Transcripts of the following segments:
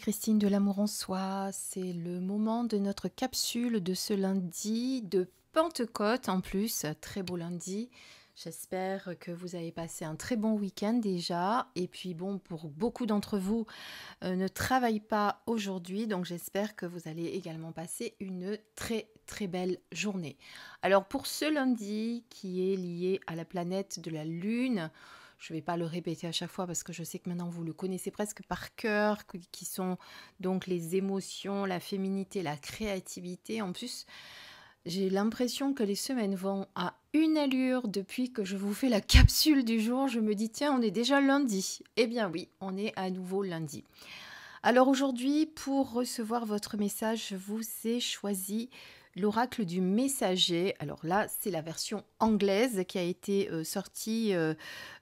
Christine de l'Amour en Soi. C'est le moment de notre capsule de ce lundi de Pentecôte en plus. Très beau lundi. J'espère que vous avez passé un très bon week-end déjà. Et puis bon, pour beaucoup d'entre vous, ne travaillent pas aujourd'hui. Donc j'espère que vous allez également passer une très très belle journée. Alors pour ce lundi qui est lié à la planète de la Lune, je ne vais pas le répéter à chaque fois parce que je sais que maintenant vous le connaissez presque par cœur, qui sont donc les émotions, la féminité, la créativité. En plus, j'ai l'impression que les semaines vont à une allure depuis que je vous fais la capsule du jour. Je me dis, tiens, on est déjà lundi. Eh bien oui, on est à nouveau lundi. Alors aujourd'hui, pour recevoir votre message, je vous ai choisi l'oracle du messager. Alors là, c'est la version anglaise qui a été sortie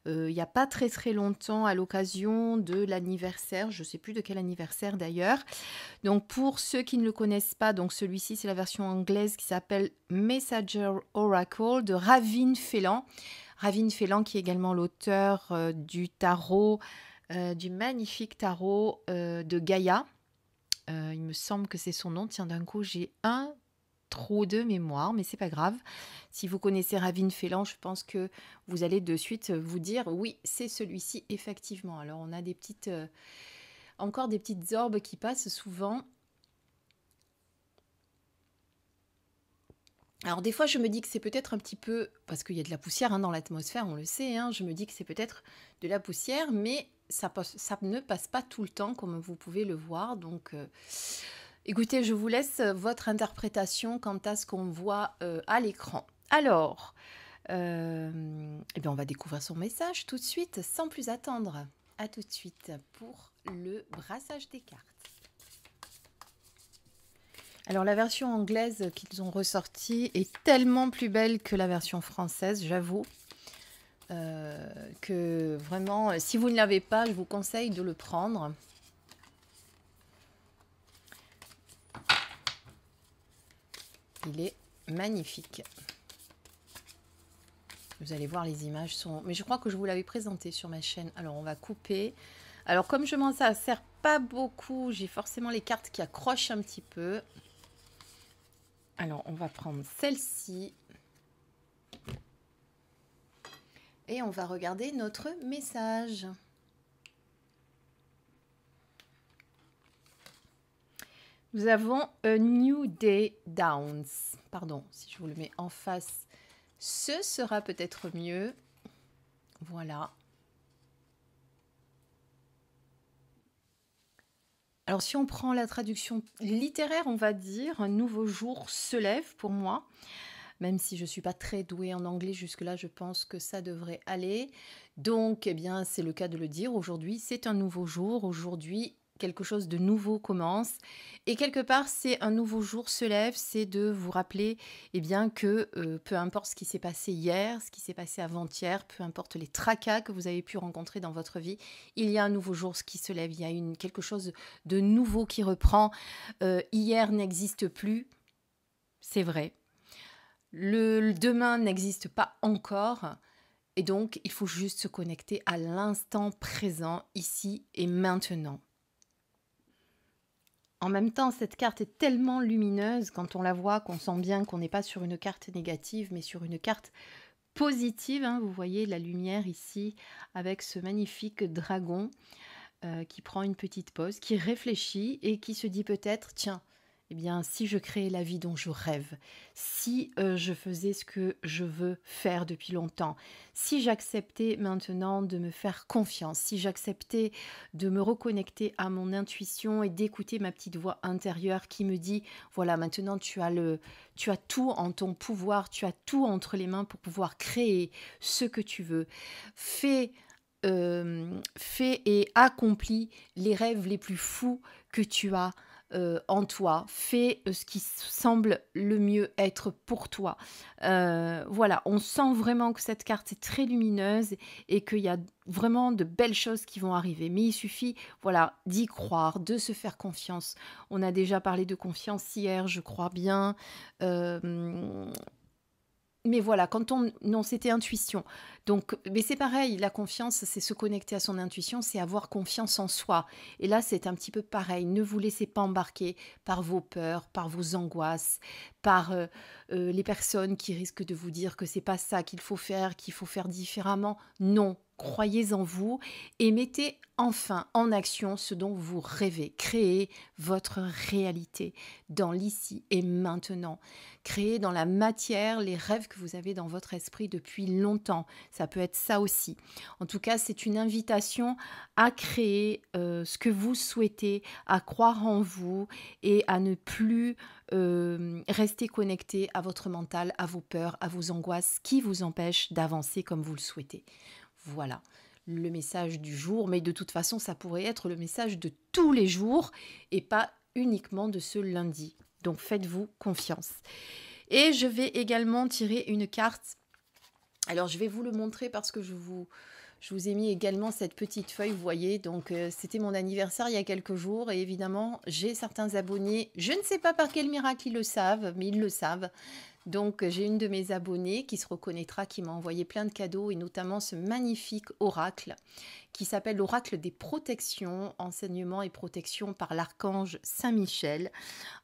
il n'y a pas très très longtemps à l'occasion de l'anniversaire. Je ne sais plus de quel anniversaire d'ailleurs. Donc pour ceux qui ne le connaissent pas, donc celui-ci c'est la version anglaise qui s'appelle Messenger Oracle de Ravin Phelan. Ravin Phelan qui est également l'auteur du tarot, du magnifique tarot de Gaïa. Il me semble que c'est son nom. Tiens, d'un coup, j'ai un trou de mémoire, mais c'est pas grave. Si vous connaissez Ravin Phelan, je pense que vous allez de suite vous dire oui, c'est celui-ci, effectivement. Alors, on a des petites, encore des petites orbes qui passent souvent. Alors des fois, je me dis que c'est peut-être un petit peu, parce qu'il y a de la poussière dans l'atmosphère, on le sait, je me dis que c'est peut-être de la poussière, mais ça ne passe pas tout le temps, comme vous pouvez le voir. Donc, écoutez, je vous laisse votre interprétation quant à ce qu'on voit à l'écran. Alors, eh bien, on va découvrir son message tout de suite, sans plus attendre. À tout de suite pour le brassage des cartes. Alors la version anglaise qu'ils ont ressortie est tellement plus belle que la version française, j'avoue. Que vraiment, si vous ne l'avez pas, je vous conseille de le prendre. Il est magnifique. Vous allez voir, les images sont... Mais je crois que je vous l'avais présenté sur ma chaîne. Alors on va couper. Alors comme je m'en sers pas beaucoup, j'ai forcément les cartes qui accrochent un petit peu. Alors, on va prendre celle-ci. Et on va regarder notre message. Nous avons A New Day Dawns. Pardon, si je vous le mets en face, ce sera peut-être mieux. Voilà. Alors, si on prend la traduction littéraire, on va dire, un nouveau jour se lève pour moi. Même si je ne suis pas très douée en anglais jusque-là, je pense que ça devrait aller. Donc, eh bien, c'est le cas de le dire. Aujourd'hui, c'est un nouveau jour. Aujourd'hui, quelque chose de nouveau commence. Et quelque part, c'est un nouveau jour se lève. C'est de vous rappeler eh bien, que peu importe ce qui s'est passé hier, ce qui s'est passé avant-hier, peu importe les tracas que vous avez pu rencontrer dans votre vie, il y a un nouveau jour qui se lève. Il y a quelque chose de nouveau qui reprend. Hier n'existe plus. C'est vrai. Le demain n'existe pas encore et donc il faut juste se connecter à l'instant présent, ici et maintenant. En même temps, cette carte est tellement lumineuse quand on la voit qu'on sent bien qu'on n'est pas sur une carte négative mais sur une carte positive. Vous voyez la lumière ici avec ce magnifique dragon qui prend une petite pause, qui réfléchit et qui se dit peut-être, tiens, eh bien, si je créais la vie dont je rêve, si je faisais ce que je veux faire depuis longtemps, si j'acceptais maintenant de me faire confiance, si j'acceptais de me reconnecter à mon intuition et d'écouter ma petite voix intérieure qui me dit, voilà, maintenant tu as tout en ton pouvoir, tu as tout entre les mains pour pouvoir créer ce que tu veux. Fais et accomplis les rêves les plus fous que tu as en toi. Fais ce qui semble le mieux être pour toi. Voilà, on sent vraiment que cette carte est très lumineuse et qu'il y a vraiment de belles choses qui vont arriver. Mais il suffit, voilà, d'y croire, de se faire confiance. On a déjà parlé de confiance hier, je crois bien. mais voilà, quand on... Non, c'était intuition. Donc, mais c'est pareil, la confiance, c'est se connecter à son intuition, c'est avoir confiance en soi. Et là, c'est un petit peu pareil. Ne vous laissez pas embarquer par vos peurs, par vos angoisses, par les personnes qui risquent de vous dire que c'est pas ça qu'il faut faire différemment. Non, croyez en vous et mettez enfin en action ce dont vous rêvez. Créez votre réalité dans l'ici et maintenant. Créez dans la matière les rêves que vous avez dans votre esprit depuis longtemps. Ça peut être ça aussi. En tout cas, c'est une invitation à créer ce que vous souhaitez, à croire en vous et à ne plus rester connecté à votre mental, à vos peurs, à vos angoisses qui vous empêchent d'avancer comme vous le souhaitez. Voilà le message du jour, mais de toute façon, ça pourrait être le message de tous les jours et pas uniquement de ce lundi. Donc faites-vous confiance. Et je vais également tirer une carte. Alors je vais vous le montrer parce que je vous ai mis également cette petite feuille, vous voyez. Donc c'était mon anniversaire il y a quelques jours et évidemment j'ai certains abonnés. Je ne sais pas par quel miracle ils le savent, mais ils le savent. Donc j'ai une de mes abonnées qui se reconnaîtra, qui m'a envoyé plein de cadeaux et notamment ce magnifique oracle qui s'appelle l'oracle des protections, enseignement et protection par l'archange Saint-Michel.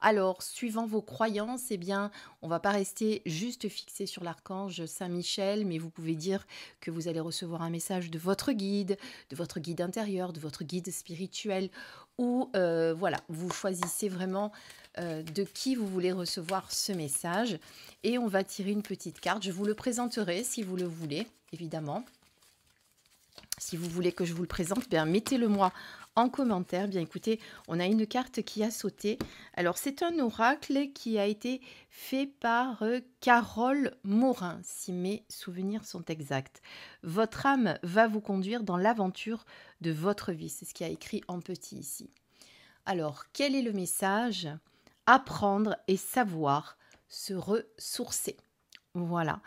Alors, suivant vos croyances, eh bien, on ne va pas rester juste fixé sur l'archange Saint-Michel, mais vous pouvez dire que vous allez recevoir un message de votre guide intérieur, de votre guide spirituel, ou voilà, vous choisissez vraiment de qui vous voulez recevoir ce message. Et on va tirer une petite carte. Je vous le présenterai si vous le voulez, évidemment. Si vous voulez que je vous le présente, bien mettez-le moi en commentaire. Bien écoutez, on a une carte qui a sauté. Alors c'est un oracle qui a été fait par Carole Morin, si mes souvenirs sont exacts. Votre âme va vous conduire dans l'aventure de votre vie. C'est ce qu'il y a écrit en petit ici. Alors, quel est le message? Apprendre et savoir se ressourcer. Voilà.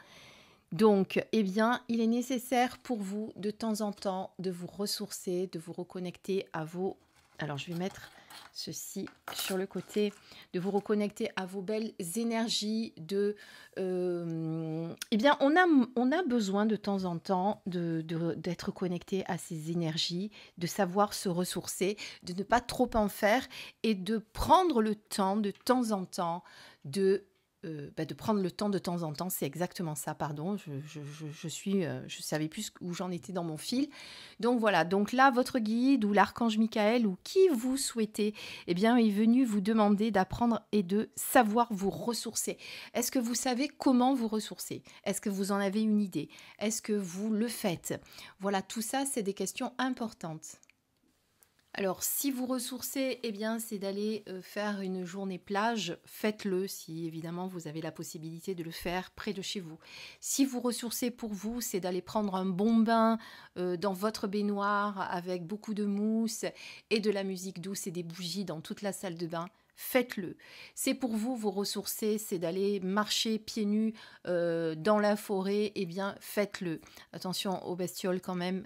Donc, eh bien, il est nécessaire pour vous de temps en temps de vous ressourcer, de vous reconnecter à vos... Alors, je vais mettre ceci sur le côté, de vous reconnecter à vos belles énergies, eh bien, on a besoin de temps en temps d'être connecté à ces énergies, de savoir se ressourcer, de ne pas trop en faire et de prendre le temps de temps en temps de prendre le temps de temps en temps, c'est exactement ça, pardon, je savais plus où j'en étais dans mon fil. Donc voilà, donc là, votre guide ou l'archange Michael ou qui vous souhaitez, eh bien, est venu vous demander d'apprendre et de savoir vous ressourcer. Est-ce que vous savez comment vous ressourcer? Est-ce que vous en avez une idée? Est-ce que vous le faites? Voilà, tout ça, c'est des questions importantes. Alors, si vous ressourcez, eh bien, c'est d'aller faire une journée plage. Faites-le si, évidemment, vous avez la possibilité de le faire près de chez vous. Si vous ressourcez pour vous, c'est d'aller prendre un bon bain dans votre baignoire avec beaucoup de mousse et de la musique douce et des bougies dans toute la salle de bain. Faites-le. C'est pour vous, vous ressourcer, c'est d'aller marcher pieds nus dans la forêt. Eh bien, faites-le. Attention aux bestioles quand même,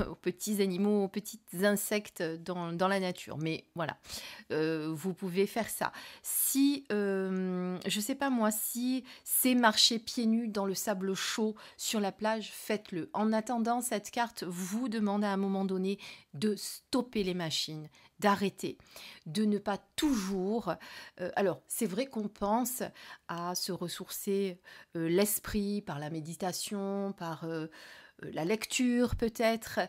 aux petits animaux, aux petits insectes dans la nature. Mais voilà, vous pouvez faire ça. Si, je sais pas moi, si c'est marcher pieds nus dans le sable chaud sur la plage, faites-le. En attendant, cette carte vous demande à un moment donné de stopper les machines, d'arrêter, de ne pas toujours... alors, c'est vrai qu'on pense à se ressourcer l'esprit par la méditation, par la lecture peut-être,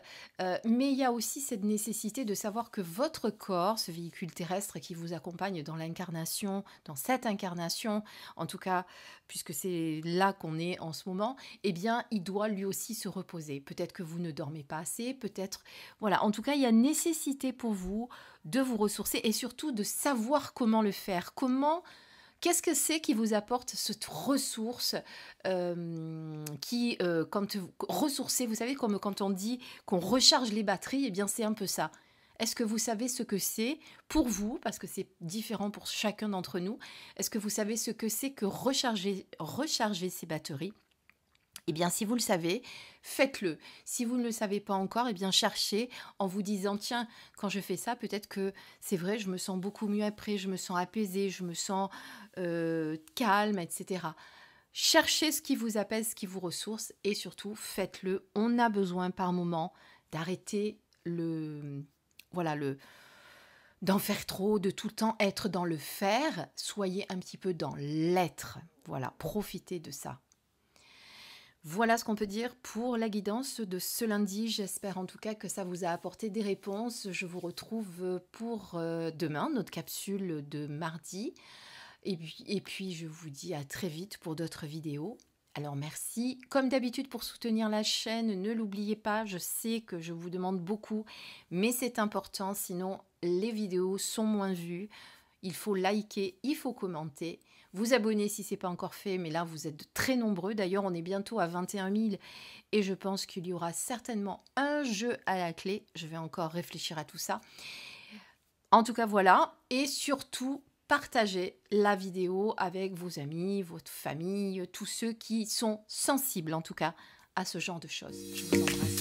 mais il y a aussi cette nécessité de savoir que votre corps, ce véhicule terrestre qui vous accompagne dans l'incarnation, dans cette incarnation, en tout cas, puisque c'est là qu'on est en ce moment, eh bien, il doit lui aussi se reposer. Peut-être que vous ne dormez pas assez, peut-être... Voilà, en tout cas, il y a nécessité pour vous de vous ressourcer et surtout de savoir comment le faire, Qu'est-ce que c'est qui vous apporte cette ressource quand vous ressourcez, vous savez, comme quand on dit qu'on recharge les batteries, eh bien c'est un peu ça. Est-ce que vous savez ce que c'est pour vous, parce que c'est différent pour chacun d'entre nous, est-ce que vous savez ce que c'est que recharger ces batteries? Eh bien, si vous le savez, faites-le. Si vous ne le savez pas encore, eh bien, cherchez en vous disant, tiens, quand je fais ça, peut-être que c'est vrai, je me sens beaucoup mieux après, je me sens apaisée, je me sens calme, etc. Cherchez ce qui vous apaise, ce qui vous ressource et surtout faites-le. On a besoin par moment d'arrêter d'en faire trop, de tout le temps être dans le faire. Soyez un petit peu dans l'être. Voilà, profitez de ça. Voilà ce qu'on peut dire pour la guidance de ce lundi. J'espère en tout cas que ça vous a apporté des réponses. Je vous retrouve pour demain, notre capsule de mardi. Et puis, je vous dis à très vite pour d'autres vidéos. Alors, merci. Comme d'habitude, pour soutenir la chaîne, ne l'oubliez pas. Je sais que je vous demande beaucoup, mais c'est important. Sinon, les vidéos sont moins vues. Il faut liker, il faut commenter. Vous abonner si ce n'est pas encore fait, mais là, vous êtes très nombreux. D'ailleurs, on est bientôt à 21 000 et je pense qu'il y aura certainement un jeu à la clé. Je vais encore réfléchir à tout ça. En tout cas, voilà. Et surtout, partagez la vidéo avec vos amis, votre famille, tous ceux qui sont sensibles en tout cas à ce genre de choses. Je vous embrasse.